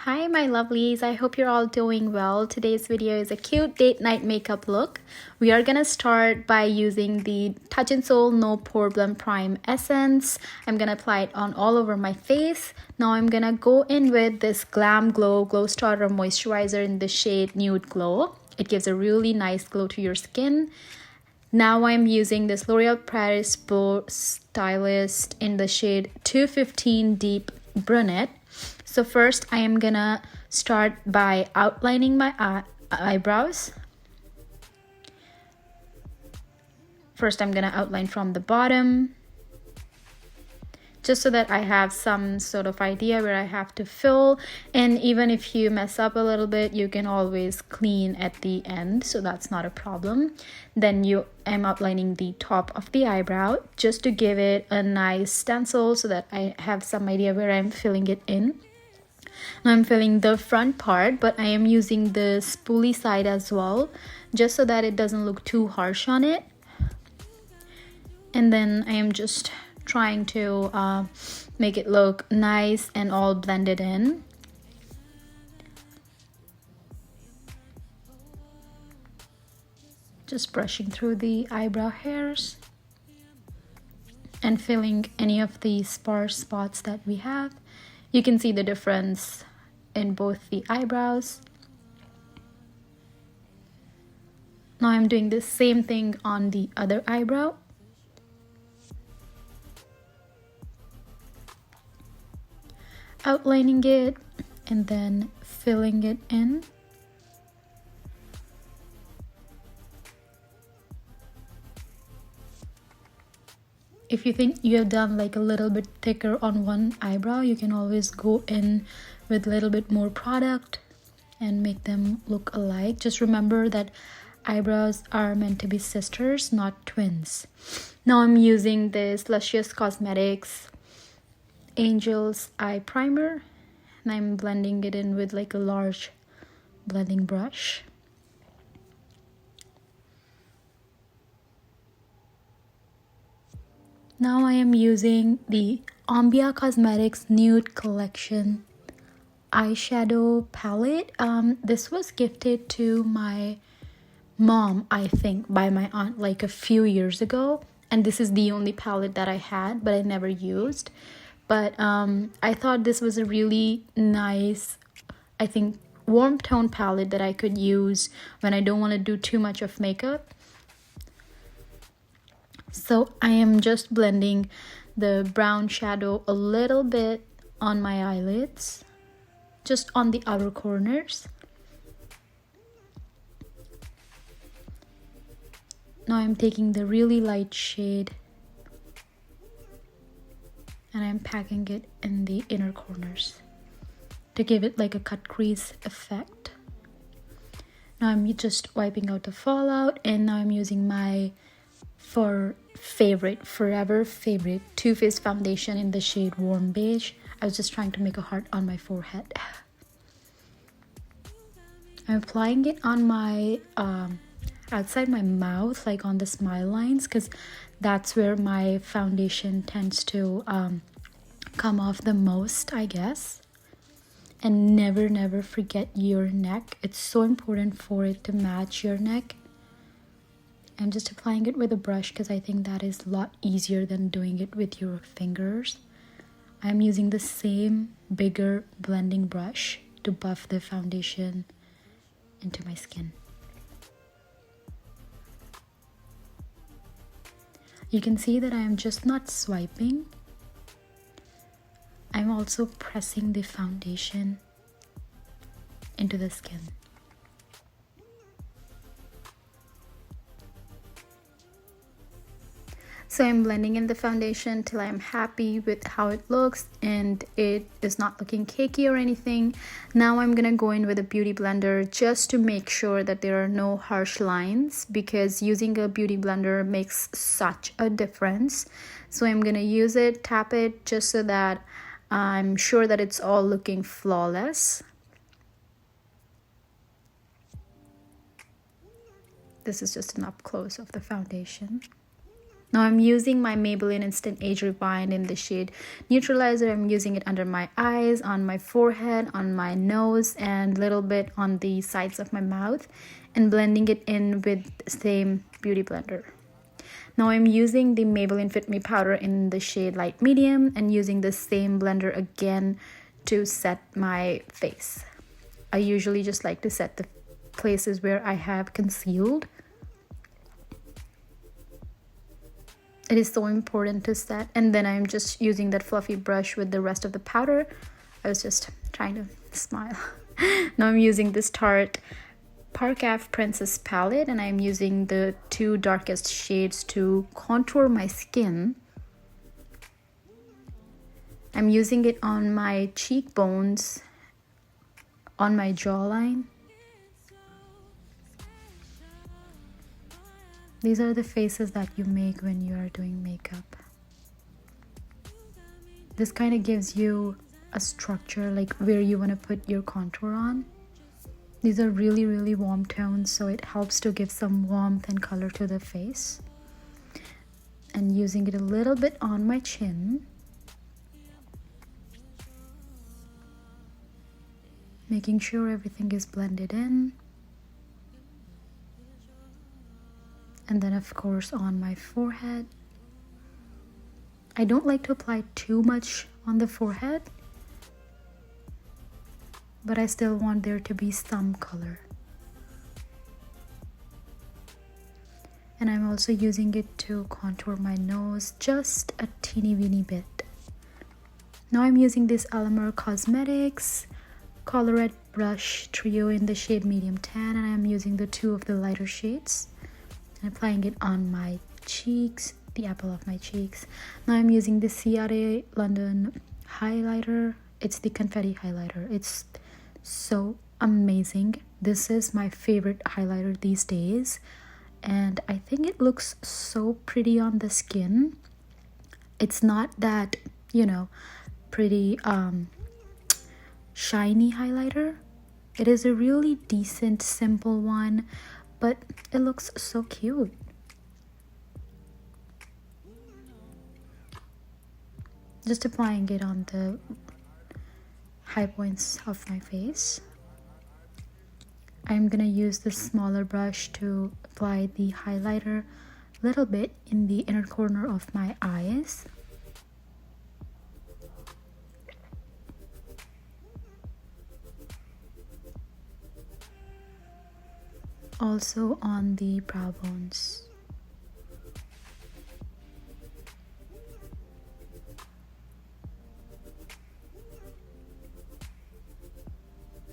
Hi my lovelies, I hope you're all doing well. Today's video is a cute date night makeup look. We are gonna start by using the Touch in Soul No Problem Prime Essence. I'm gonna apply it on all over my face. Now I'm gonna go in with this Glam Glow Starter Moisturizer in the shade Nude Glow. It gives a really nice glow to your skin. Now I'm using this L'Oreal Paris Beau Stylist in the shade 215 Deep Brunette. So first I am gonna start by outlining my eyebrows. First I'm gonna outline from the bottom, just so that I have some sort of idea where I have to fill. And even if you mess up a little bit, you can always clean at the end, so that's not a problem. Then I'm outlining the top of the eyebrow just to give it a nice stencil so that I have some idea where I'm filling it in. Now I'm filling the front part, but I am using the spoolie side as well, just so that it doesn't look too harsh on it. And then I am just trying to make it look nice and all blended in. Just brushing through the eyebrow hairs and filling any of the sparse spots that we have. You can see the difference in both the eyebrows. Now I'm doing the same thing on the other eyebrow. Outlining it and then filling it in. If you think you have done like a little bit thicker on one eyebrow, you can always go in with a little bit more product and make them look alike. Just remember that eyebrows are meant to be sisters, not twins. Now I'm using this Luscious Cosmetics Angel's Eye Primer, and I'm blending it in with like a large blending brush. Now I am using the Ambia Cosmetics Nude Collection eyeshadow palette. This was gifted to my mom, I think, by my aunt like a few years ago. And this is the only palette that I had, but I never used. But I thought this was a really nice, I think, warm tone palette that I could use when I don't want to do too much of makeup. So I am just blending the brown shadow a little bit on my eyelids, just on the outer corners. Now I'm taking the really light shade and I'm packing it in the inner corners to give it like a cut crease effect. Now I'm just wiping out the fallout, and now I'm using my forever favorite Too Faced foundation in the shade Warm Beige. I was just trying to make a heart on my forehead. I'm applying it on my outside my mouth, like on the smile lines, because that's where my foundation tends to come off the most, I guess. And never forget your neck. It's so important for it to match your neck. I'm just applying it with a brush because I think that is a lot easier than doing it with your fingers. I'm using the same bigger blending brush to buff the foundation into my skin. You can see that I am just not swiping. I'm also pressing the foundation into the skin. So I'm blending in the foundation till I'm happy with how it looks and it is not looking cakey or anything. Now I'm gonna go in with a beauty blender just to make sure that there are no harsh lines, because using a beauty blender makes such a difference. So I'm gonna use it, tap it, just so that I'm sure that it's all looking flawless. This is just an up close of the foundation. Now I'm using my Maybelline Instant Age Rewind in the shade Neutralizer. I'm using it under my eyes, on my forehead, on my nose, and a little bit on the sides of my mouth, and blending it in with the same beauty blender. Now I'm using the Maybelline Fit Me powder in the shade Light Medium and using the same blender again to set my face. I usually just like to set the places where I have concealed. It is so important to set. And then I'm just using that fluffy brush with the rest of the powder. I was just trying to smile. Now I'm using this Tarte Park Ave Princess palette, and I'm using the two darkest shades to contour my skin. I'm using it on my cheekbones, on my jawline. These are the faces that you make when you are doing makeup. This kind of gives you a structure, like where you want to put your contour on. These are really, really warm tones, so it helps to give some warmth and color to the face. And using it a little bit on my chin. Making sure everything is blended in. And then of course on my forehead. I don't like to apply too much on the forehead, but I still want there to be some color. And I'm also using it to contour my nose just a teeny weeny bit. Now I'm using this Alamar Cosmetics Colorette Brush Trio in the shade Medium Tan, and I'm using the two of the lighter shades. And applying it on my cheeks, the apple of my cheeks. Now I'm using the Ciara London highlighter. It's the confetti highlighter. It's so amazing. This is my favorite highlighter these days, and I think it looks so pretty on the skin. It's not that, you know, pretty shiny highlighter. It is a really decent, simple one, but it looks so cute. Just applying it on the high points of my face. I'm gonna use the smaller brush to apply the highlighter a little bit in the inner corner of my eyes. Also on the brow bones.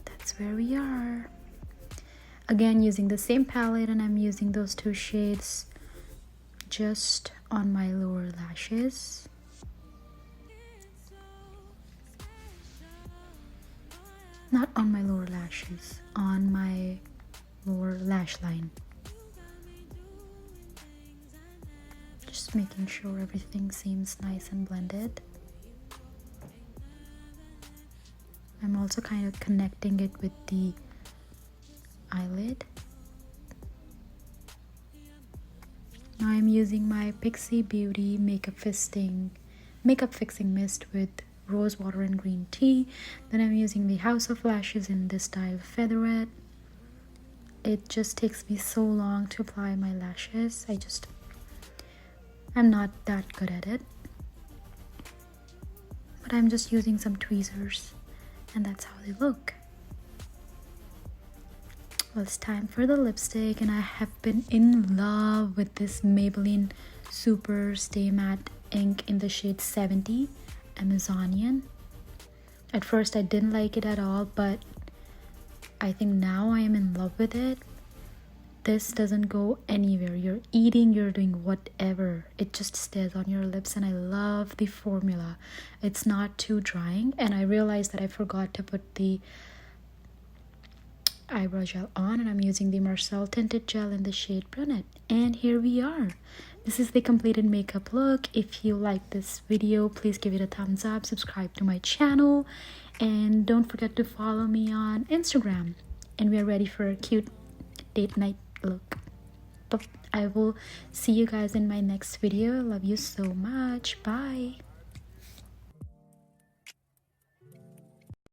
That's where we are. Again, using the same palette, and I'm using those two shades just on my lower lashes. Not on my lower lashes, on my lower lash line. Just making sure everything seems nice and blended. I'm also kind of connecting it with the eyelid. Now I'm using my Pixie Beauty Makeup Fixing Mist with rose water and green tea. Then I'm using the House of Lashes in this style Featherette. It just takes me so long to apply my lashes. I'm not that good at it. But I'm just using some tweezers, and that's how they look. Well, it's time for the lipstick, and I have been in love with this Maybelline Super Stay Matte ink in the shade 70 Amazonian. At first I didn't like it at all, but I think now I am in love with it. This doesn't go anywhere. You're eating, you're doing whatever. It just stays on your lips, and I love the formula. It's not too drying, and I realized that I forgot to put the eyebrow gel on, and I'm using the Marcel tinted gel in the shade Brunette. And here we are. This is the completed makeup look. If you like this video, please give it a thumbs up, subscribe to my channel, and don't forget to follow me on Instagram. And we are ready for a cute date night look. But I will see you guys in my next video. Love you so much. Bye.